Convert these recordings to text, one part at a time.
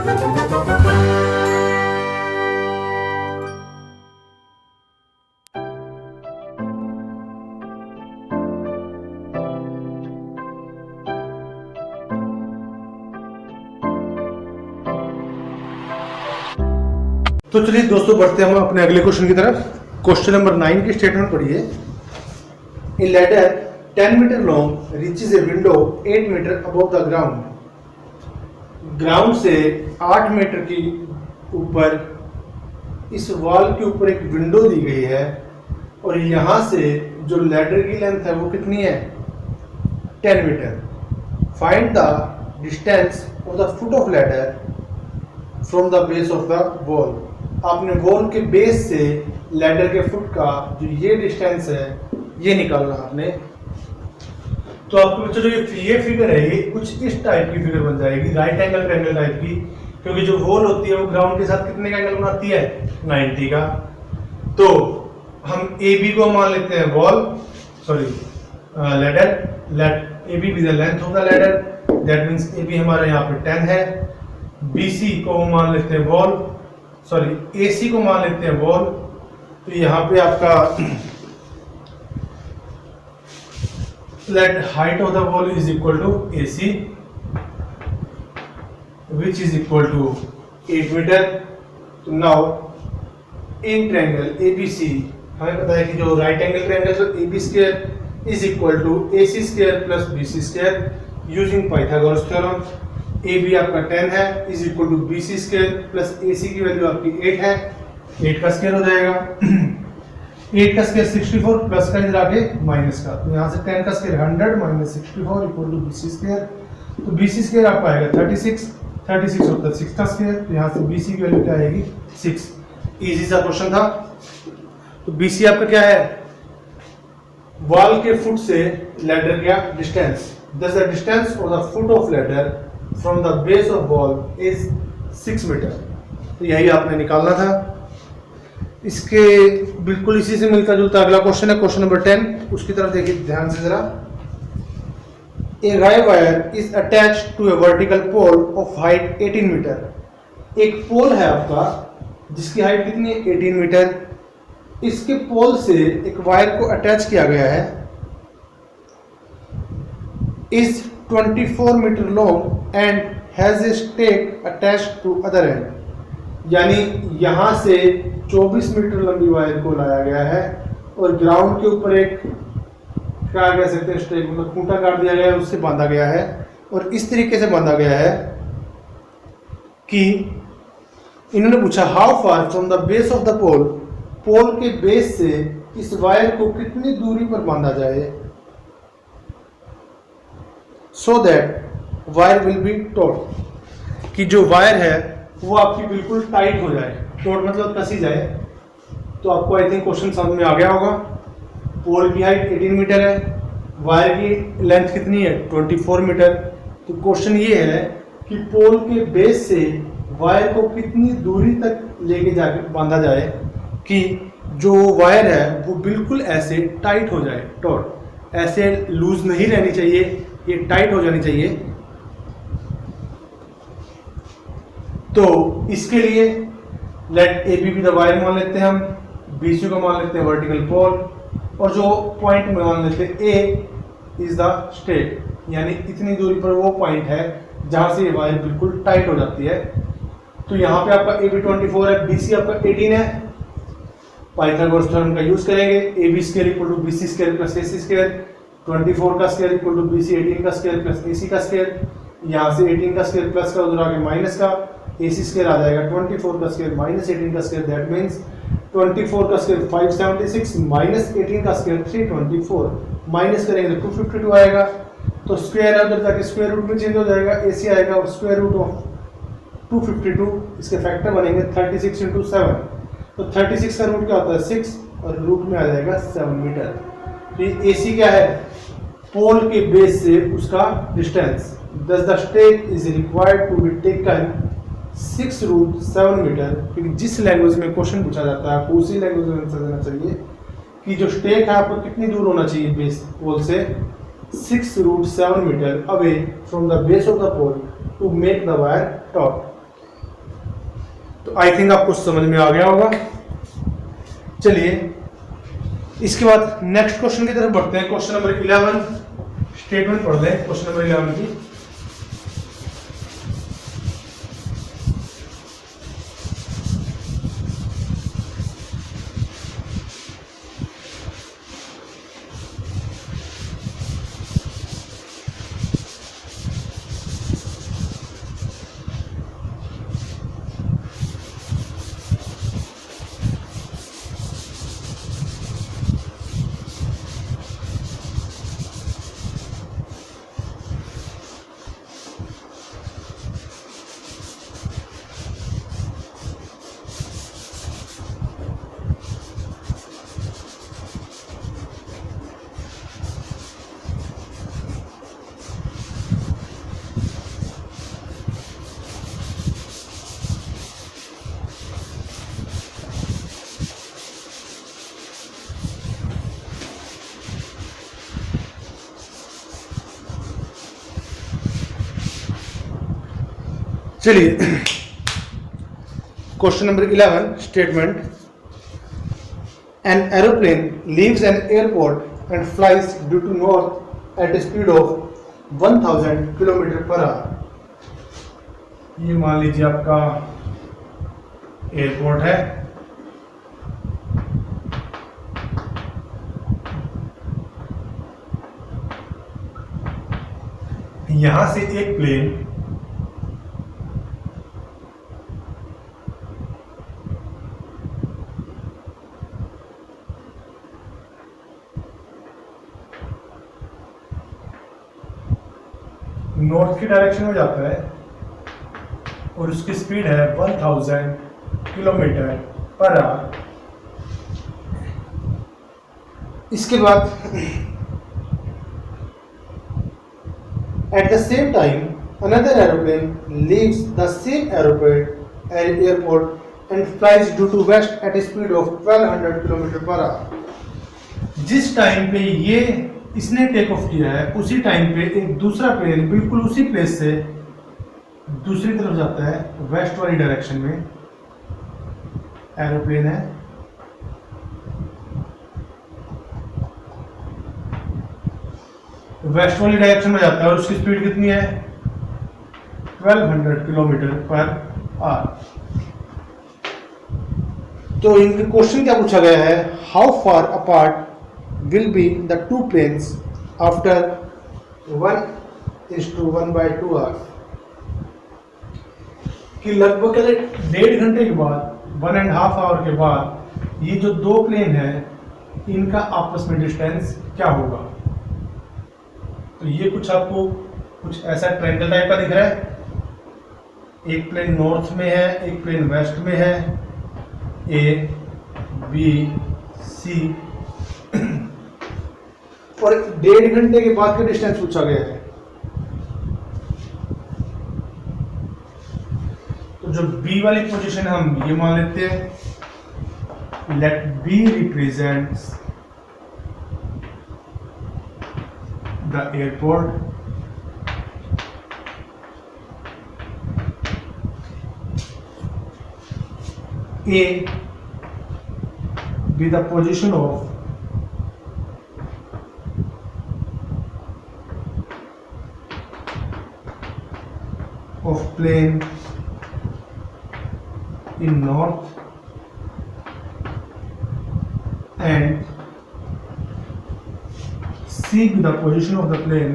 तो चलिए दोस्तों बढ़ते हैं हम अपने अगले क्वेश्चन की तरफ। क्वेश्चन नंबर 9 की स्टेटमेंट पढ़िए। A ladder 10 metre long reaches a window 8 metre above the ground. Ground से 8 मीटर की ऊपर इस वॉल के ऊपर एक विंडो दी गई है और यहाँ से जो लैडर की लेंथ है वो कितनी है 10 metre. Find the distance of the foot of ladder from the base of the wall. आपने वॉल के बेस से लैडर के फुट का जो ये डिस्टेंस है ये निकालना आपने। तो आपको बच्चों जो ये फिगर है ये कुछ इस टाइप की फिगर बन जाएगी, राइट एंगल ट्रायंगल टाइप की, क्योंकि जो वॉल होती है वो ग्राउंड के साथ कितने का एंगल बनाती है 90 का। तो हम ए बी को मान लेते हैं wall ladder, A B with the length of the ladder, that means A B हमारा यहाँ पे 10 है। बी सी को मान लेते हैं वॉल, ए सी को मान लेते हैं वॉल। तो यहाँ पे आपका let height of the wall is equal to A C which is equal to 8 metre. तो now in triangle A B C हमें पता है कि जो राइट एंगल ट्रायंगल तो A B square is equal to A C square plus B C square using Pythagoras theorem. A B आपका 10 है is equal to B C square plus A C की value आपकी 8 है, 8 का square हो जाएगा 8 का स्क्वायर 64 प्लस का इधर आके माइनस का, तो यहाँ से 10 का square 100 minus 64 equal to B C square. तो बी सी स्क्वायर आपका आएगा 36 होता है 6 का स्क्वायर, तो यहाँ से बी सी की वैल्यू क्या आएगी 6। इजी सा क्वेश्चन था। तो बी सी आपका क्या है वॉल के फुट से लैडर का distance, thus the distance of the foot of ladder from the base of wall is 6 metre. तो यही आपने निकालना था। इसके बिल्कुल इसी से मिलता जुलता अगला क्वेश्चन है क्वेश्चन नंबर 10, उसकी तरफ देखिए ध्यान से जरा। A guy wire is attached to a vertical pole of height 18 metre. एक पोल है आपका जिसकी हाइट कितनी है 18 मीटर। इसके पोल से एक वायर को अटैच किया गया है, is 24 metre long and has a stake attached to other end. यानी यहां से 24 मीटर लंबी वायर को लाया गया है और ग्राउंड के ऊपर एक क्या कह सकते हैं स्टेक मतलब खूंटा काट दिया गया है, उससे बांधा गया है और इस तरीके से बांधा गया है कि इन्होंने पूछा how far from the base of the pole, pole के बेस से इस वायर को कितनी दूरी पर बांधा जाए so that wire will be taught, कि जो वायर है वो आपकी बिल्कुल टाइट हो जाए, टॉट मतलब कसी जाए। तो आपको आई थिंक क्वेश्चन समझ में आ गया होगा। पोल की हाइट 18 मीटर है, वायर की लेंथ कितनी है 24 मीटर। तो क्वेश्चन ये है कि पोल के बेस से वायर को कितनी दूरी तक लेके जाके बांधा जाए कि जो वायर है वो बिल्कुल ऐसे टाइट हो जाए, टॉट ऐसे लूज नहीं रहनी चाहिए, ये टाइट हो जानी चाहिए। तो इसके लिए let A B be the wire मान लेते हैं हम, बी सी को मान लेते हैं वर्टिकल पोल और जो पॉइंट में मान लेते हैं ए इज द स्टेक, यानी इतनी दूरी पर वो पॉइंट है जहां से ये वायर बिल्कुल टाइट हो जाती है। तो यहाँ पे आपका ए बी 24 है, बी सी आपका 18 है। पाइथागोरस थ्योरम का यूज करेंगे, A B square equal to B C square plus A C square, 24 का square equal to B C 18 का स्क्वायर प्लस ए सी का स्क्वायर। यहाँ से 18 का स्क्वायर प्लस का उधर आके माइनस का, ए सी स्क्वायर आ जाएगा 24 का स्क्वायर माइनस 18 का स्क्वायर, दैट मीन्स 24 का स्क्वायर 576 माइनस 18 का स्क्वायर 324, माइनस करेंगे तो 252 आएगा। तो स्क्वायर है उधर जाके स्क्वायर रूट में चेंज हो जाएगा, ए सी आएगा और स्क्वायर रूट ऑफ 252, इसके फैक्टर बनेंगे 36 इंटू 7। तो 36 का रूट क्या होता है 6 और रूट में आ जाएगा 7 मीटर। तो ये ए सी क्या है पोल के बेस से उसका distance, thus the stake is required to be taken 6 root 7 metre. क्योंकि जिस लैंग्वेज में क्वेश्चन पूछा जाता है आपको उसी लैंग्वेज में आंसर देना चाहिए कि जो स्टेक है आपको कितनी दूर होना चाहिए बेस पोल से 6 root 7 metre away from the base of the pole to make the wire taut. तो आई थिंक आपको समझ में आ गया होगा। चलिए इसके बाद नेक्स्ट क्वेश्चन की तरफ बढ़ते हैं। क्वेश्चन नंबर 11 स्टेटमेंट पढ़ लें। क्वेश्चन नंबर 11 की चलिए question number 11 statement, an aeroplane leaves an airport and flies due to north at a speed of 1000 kilometre per hour. ये मान लीजिए आपका एयरपोर्ट है, यहां से एक प्लेन नॉर्थ की डायरेक्शन में जाता है और उसकी स्पीड है 1000 किलोमीटर पर आवर। इसके बाद at the same time another aeroplane leaves the same airport and flies due to west at a speed of 1200 kilometre per hour. जिस टाइम पे ये इसने टेक ऑफ किया है उसी टाइम पे एक दूसरा प्लेन बिल्कुल उसी प्लेस से दूसरी तरफ जाता है, वेस्ट वाली डायरेक्शन में एरोप्लेन है। वेस्ट वाली डायरेक्शन में जाता है और उसकी स्पीड कितनी है 1200 किलोमीटर पर आवर। तो इनके क्वेश्चन क्या पूछा गया है, how far apart will be the two planes after 1:1/2 hours। कि लगभग 1.5 घंटे के बाद 1.5 आवर के बाद ये जो दो प्लेन है इनका आपस में डिस्टेंस क्या होगा। तो ये कुछ आपको कुछ ऐसा ट्रायंगल टाइप का दिख रहा है, एक प्लेन नॉर्थ में है एक प्लेन वेस्ट में है, ए बी सी, और 1.5 घंटे के बाद का डिस्टेंस पूछा गया है। तो जो बी वाली पोजीशन हम ये मान लेते हैं, let B represents the airport, A B the position of plane in north and C be the position of the plane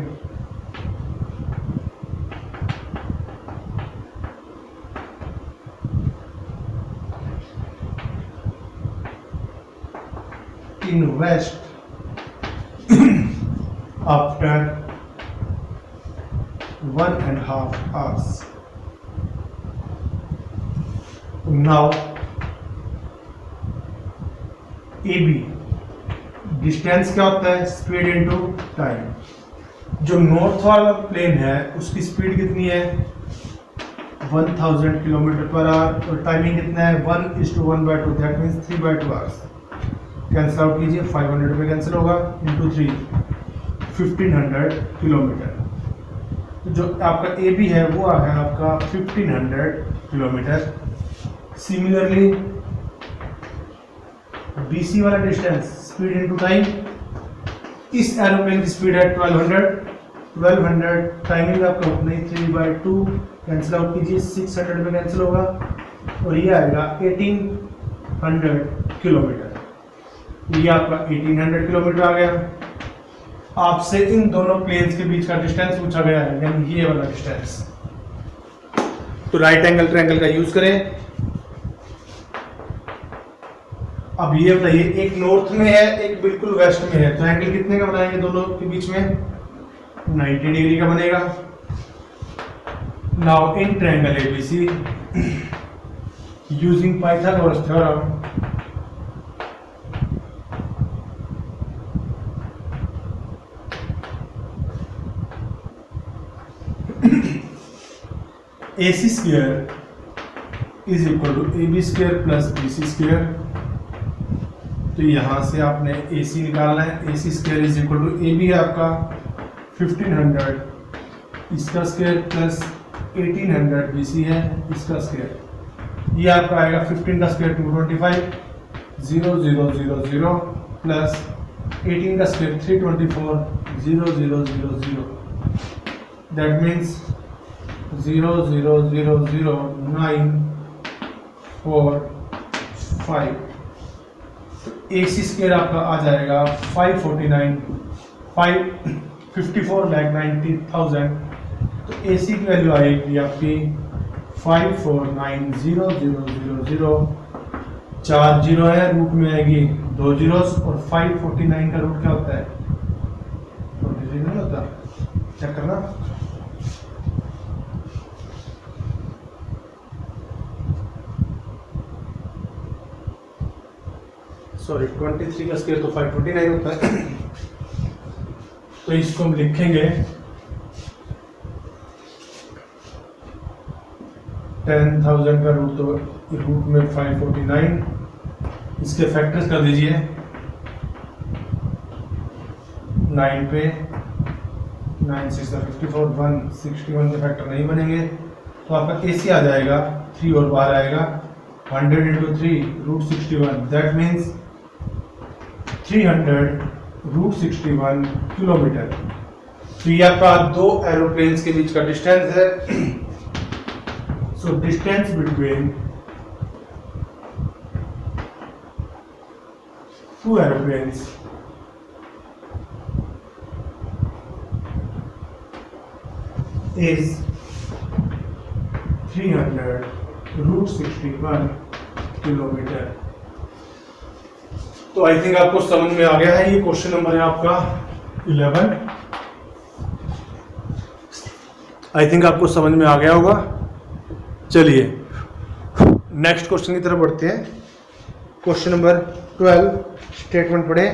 in west after 1.5 hours. Now AB distance क्या होता है, स्पीड इनटू टाइम। जो north वाला plane है उसकी speed कितनी है 1000 kilometre per our और टाइमिंग कितना है 1:1/2, that means 3/2 hours. Cancel out कीजिए, 500 पे कैंसिल होगा, इंटू 3 1500 किलोमीटर। जो आपका ए बी है वो है आपका 1500 किलोमीटर। सिमिलरली BC वाला डिस्टेंस स्पीड इनटू टाइम, इस एरोप्लेन की स्पीड है 1200 टाइमिंग आपका उतना ही 3/2 कैंसिल आउट कीजिए, 600 में कैंसिल होगा और ये आएगा 1800 किलोमीटर। ये आपका 1800 किलोमीटर आ गया। आपसे इन दोनों प्लेन्स के बीच का डिस्टेंस पूछा गया है, यानी ये वाला डिस्टेंस। तो राइट एंगल ट्रायंगल का यूज करें। अब ये बताइए, एक नॉर्थ में है एक बिल्कुल वेस्ट में है, तो एंगल कितने का बनाएंगे दोनों के बीच में? 90 डिग्री का बनेगा। Now in triangle ABC using Pythagoras theorem, AC square is equal to AB square plus BC square. तो यहां से आपने AC निकालना है। AC square is equal to AB है आपका 1500, इसका स्क्वायर प्लस 1800 BC है इसका स्क्वायर। ये आपका आएगा 15 का स्क्वायर 225, 0 0 0 0 प्लस 18 का स्क्वायर 324, 0 0 0 0। That means 0 0 0 0 9 4 5। तो AC स्क्वायर आपका आ जाएगा 549 554,90,000। तो AC की वैल्यू आएगी आपकी 549,0000। 4 जीरो है, रूट में आएगी 2 जीरोस, और 549 का रूट क्या होता है? 23 नहीं होता, चेक करना। सॉरी 23 का स्क्वायर तो 549 होता है। तो इसको हम लिखेंगे 10,000 का रूट, तो रूट में 549, इसके फैक्टर्स कर दीजिए 9 पे, 9 6 का 54, 161 के फैक्टर नहीं बनेंगे, तो आपका AC आ जाएगा 3 और बाहर आएगा 100 into 3 root 61। That means 300 root 61 kilometre. तो ये आपका दो एरोप्लेन्स के बीच का डिस्टेंस है। So distance between two aeroplanes is 300 root 61 kilometre. तो आई थिंक आपको समझ में आ गया है। ये क्वेश्चन नंबर है आपका 11। आई थिंक आपको समझ में आ गया होगा। चलिए नेक्स्ट क्वेश्चन की तरफ बढ़ते हैं। क्वेश्चन नंबर 12 स्टेटमेंट पढ़े।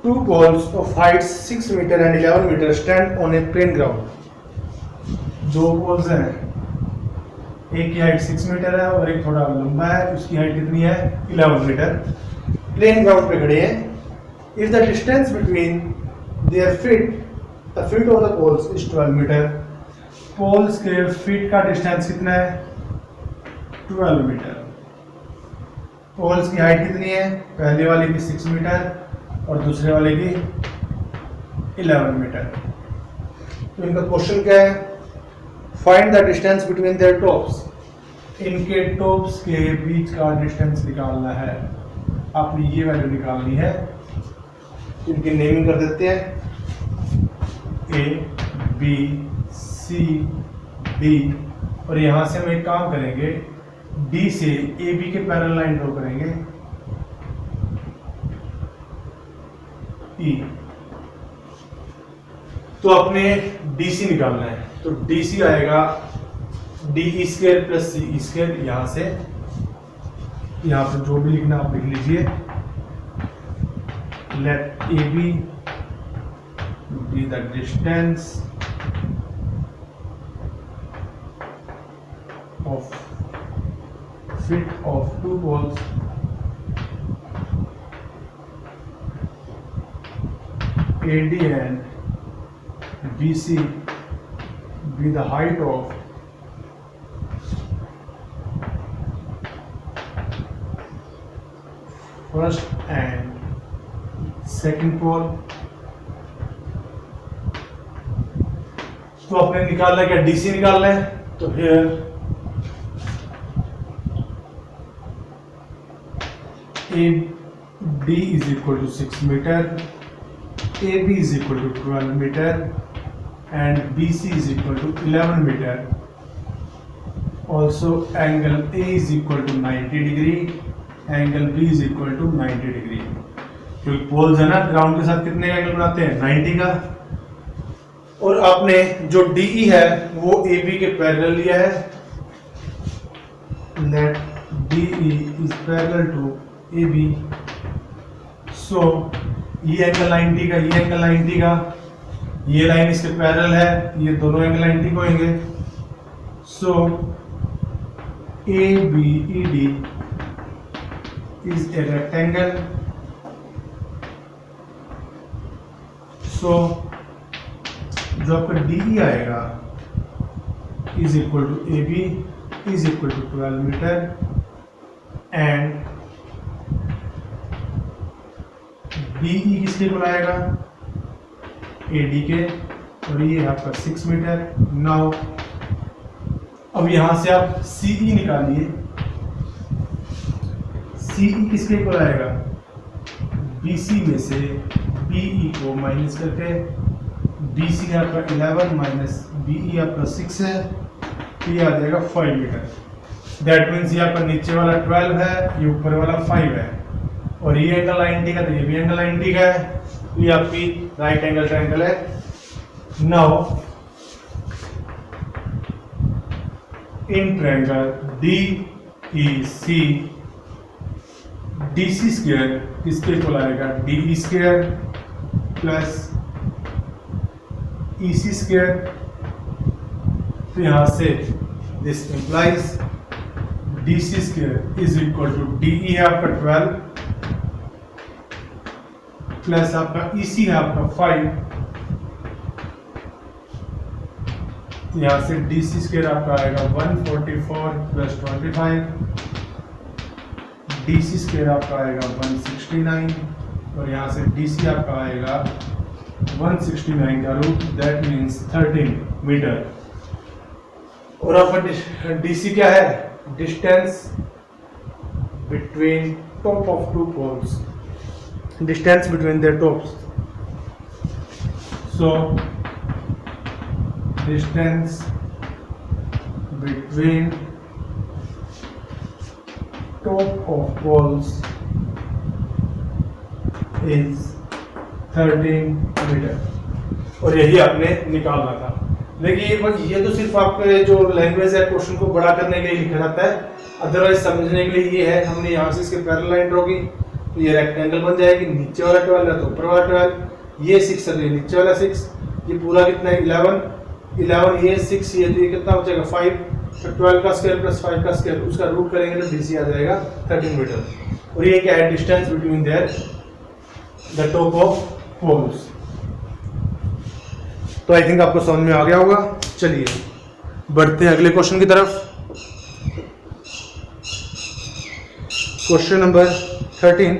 Two poles of height 6 meter and 11 meter stand on a plain ground। दो पोल्स हैं, एक की हाइट 6 मीटर है और एक थोड़ा लंबा है, उसकी हाइट कितनी है 11 मीटर। प्लेन ग्राउंड पे खड़े हैं। If the distance between their feet, the feet of the poles is 12 metre. Poles के फीट का डिस्टेंस कितना है 12 मीटर। पोल्स की हाइट कितनी है, पहले वाले की 6 मीटर और दूसरे वाले की 11 मीटर। तो इनका क्वेश्चन क्या है, find the distance between there tops. इनके टॉप्स के बीच का डिस्टेंस निकालना है। आपने ये वैल्यू निकालनी है। इनकी नेमिंग कर देते हैं A B C डी, और यहाँ से हम एक काम करेंगे, डी से ए बी के पैरेलल लाइन ड्रॉ करेंगे ई। तो अपने DC निकालना है, तो DC आएगा डी स्क्वायर प्लस सी स्क्वायर। यहां से यहां पर जो भी लिखना आप लिख लीजिए। Let A B the distance of fit of two balls AD and BC be the height of first and second pole। तो आपने निकालना है क्या, DC निकालना है, तो here AD is equal to 6 meter, AB is equal to 12 meter and BC is equal to 11 meter। Also angle A is equal to 90 degree, angle B is equal to 90 degree। क्योंकि poles है ना, ground के साथ कितने angle बनाते हैं, 90 का। और आपने जो DE है वो AB के पैरेलल लिया है। Let DE is parallel to AB। सो ये एंगल 90 का, ये एंगल 90 का, ये लाइन इसके पैरेलल है, ये दोनों एंगल 90 को होंगे। सो ABED is a rectangle। सो जो आपका DE आएगा is equal to AB is equal to 12 metre and BE किसके इक्वल आएगा, AD के, और ये आपका 6 मीटर। नाउ अब यहां से आप CE निकालिए। CE किसके इक्वल आएगा, BC में से BE को माइनस करके, BC आपका 11 माइनस BE आपका 6 है, तो ये आ जाएगा 5 मीटर। दैट मीन्स ये आपका नीचे वाला 12 है, ये ऊपर वाला 5 है, और ये एंगल 90 का, तो ये भी एंगल 90 का है, तो ये आपकी राइट एंगल ट्रायंगल है। Now in triangle DEC DC square किसके इक्वल आएगा, DE square plus EC square. तो यहां से this implies DC square is equal to DE है आपका 12 प्लस आपका EC है आपका 5। यहां से DC स्क्वायर आपका आएगा 144 प्लस 25, DC स्क्वायर आपका आएगा 169, और यहां से DC आपका आएगा 169 का रूट, दैट मीन्स 13 मीटर। और आपका DC क्या है, distance between top of two poles, distance between their tops। So distance between top of poles is 13 metre. और यही आपने निकालना था। देखिए ये तो सिर्फ आपके जो लैंग्वेज है क्वेश्चन को बड़ा करने के लिए लिखा जाता है, अदरवाइज समझने के लिए ये है। हमने यहाँ से इसके पैरेलल लाइन ड्रॉ की, तो ये रेक्टेंगल बन जाएगी, नीचे वाला 12 है तो ऊपर वाला 12, ये 6 है, ये नीचे वाला 6, ये पूरा कितना है 11, ये 6, ये तो ये कितना बचेगा 5, तो 12 का स्क्वायर प्लस 5 का स्क्वायर, उसका रूट करेंगे तो DC आ जाएगा 13 मीटर। और ये क्या है, distance between their the top of poles. तो आई थिंक आपको समझ में आ गया होगा। चलिए बढ़ते हैं अगले क्वेश्चन की तरफ। Question number 13।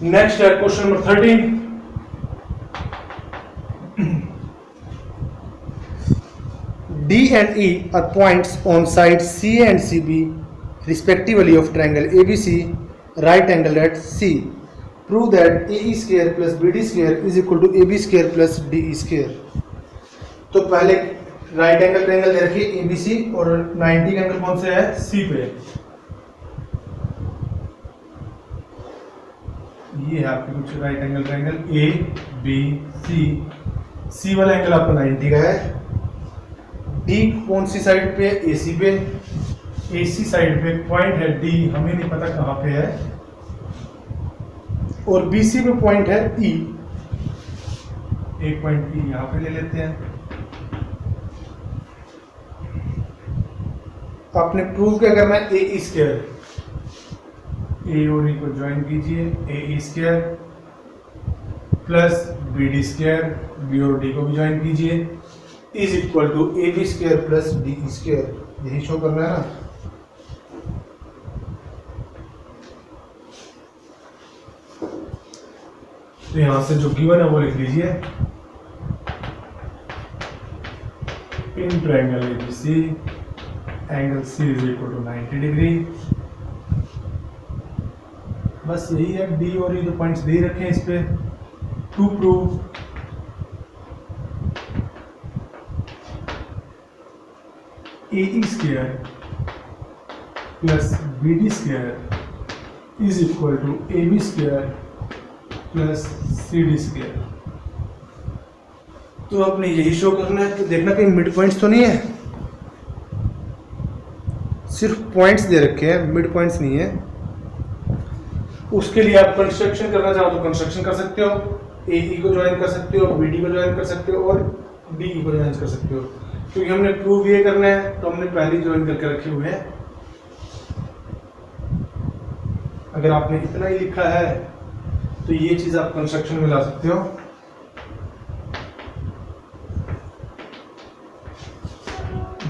नेक्स्ट है question number 13। D and E are points on sides CA and CB respectively of triangle ABC, right angled at C. Prove that AE square plus BD square is equal to AB square plus DE square. तो पहले right angle triangle दे रखिए ABC और 90 का angle कौन सा है C पे। ये है आपके कुछ right angle triangle ABC, C वाला एंगल आपका 90 का है। D कौन सी साइड पे AC पे, AC साइड पे पॉइंट है D, हमें नहीं पता कहाँ पे है, और BC पे पॉइंट है E, एक पॉइंट E यहाँ पे ले लेते हैं। आपने प्रूव क्या करना है, ए स्क्वायर, ए और ई को ज्वाइन कीजिए, A square plus B D square, B और डी को भी ज्वाइन कीजिए, is equal to A B square plus D square, यही शो करना है ना। तो यहां से जो गिवन है वो लिख लीजिए, in triangle ABC angle C is equal to 90 degree. बस यही है, D और E दो पॉइंट्स दे रखे हैं इस पे। To prove AE square plus BD square is equal to AB square plus CD square. तो आपने यही शो करना है। तो देखना कहीं मिड पॉइंट्स तो नहीं है, सिर्फ पॉइंट्स दे रखे हैं, मिड पॉइंट्स नहीं है। उसके लिए आप कंस्ट्रक्शन करना चाहो तो कंस्ट्रक्शन कर सकते हो, AE को ज्वाइन कर सकते हो, BD को ज्वाइन कर सकते हो और DE को ज्वाइन कर सकते हो। क्योंकि हमने प्रूव ये करना है तो हमने पहले ज्वाइन करके रखे हुए हैं। अगर आपने इतना ही लिखा है तो ये चीज आप कंस्ट्रक्शन में ला सकते हो।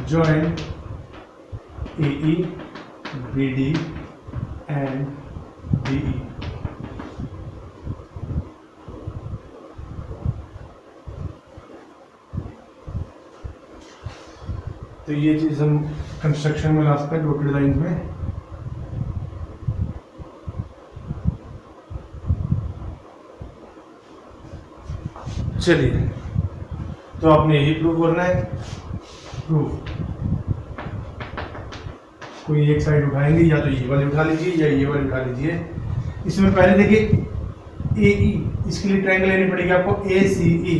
Join AE, BD and DE। तो ये चीज हम कंस्ट्रक्शन में ला सकते हैं डॉटेड लाइन में। चलिए, तो आपने यही प्रूव करना है। प्रूव कोई एक साइड उठाएंगे, या तो ये वाली उठा लीजिए या ये वाली उठा लीजिए। इसमें पहले देखिए AE, इसके लिए ट्रायंगल लेनी पड़ेगी आपको ACE।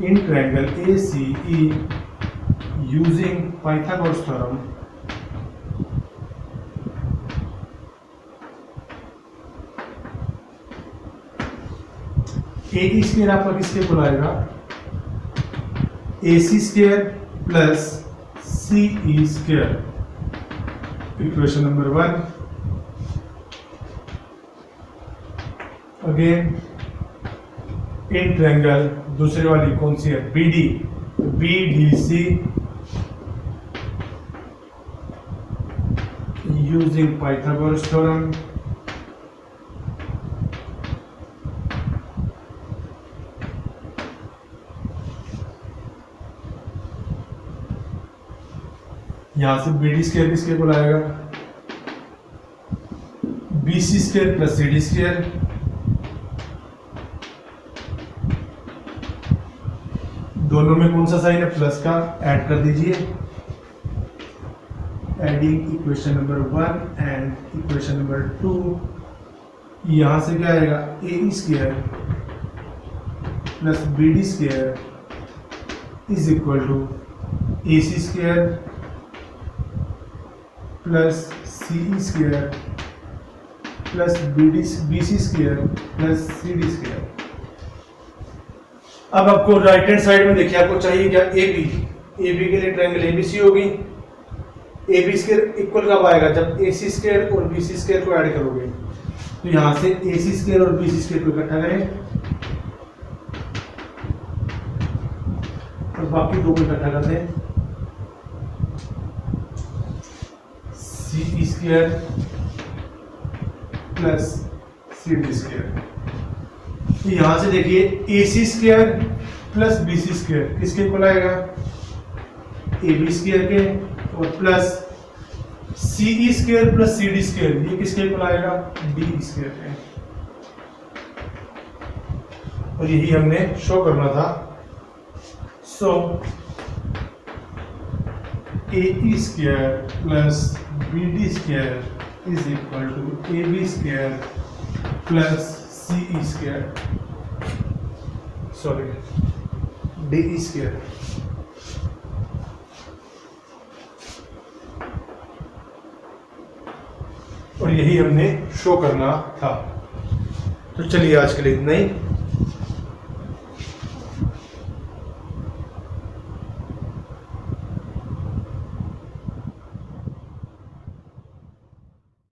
In triangle ACE using Pythagoras theorem AE square आपका किसके इक्वल आएगा, AC square plus CE square. Equation number 1। Again in triangle, दूसरे वाली कौन सी है BD, BDC using Pythagoras theorem. यहां से BD स्क्वायर किसके इक्वल आएगा, BC square plus CD square. दोनों में कौन सा साइन है, प्लस का, ऐड कर दीजिए। Adding equation number 1 and equation number 2। यहां से क्या आएगा, AE square plus BD square is equal to AC square plus CE square plus BC square plus CD square. अब आपको राइट हैंड साइड में देखिए, आपको चाहिए क्या, AB के लिए ट्रायंगल ABC होगी। AB स्क्वायर इक्वल कब आएगा, जब AC स्क्वायर और BC स्क्वायर को ऐड करोगे। तो यहां से AC स्क्वायर और BC स्क्वायर को इकट्ठा करें और बाकी दो को इकट्ठा कर दें। CE square plus C D square. यहां से देखिए A C square plus B C square किसके इक्वल आएगा, ए बी स्क्वायर के, और plus C E square plus C D square ये किसके इक्वल आएगा, डी स्क्वायर के। और यही हमने शो करना था। So A E square plus B D square is equal to A B square plus C E square, sorry D E square. और यही हमने शो करना था। तो चलिए आज के लिए इतना ही।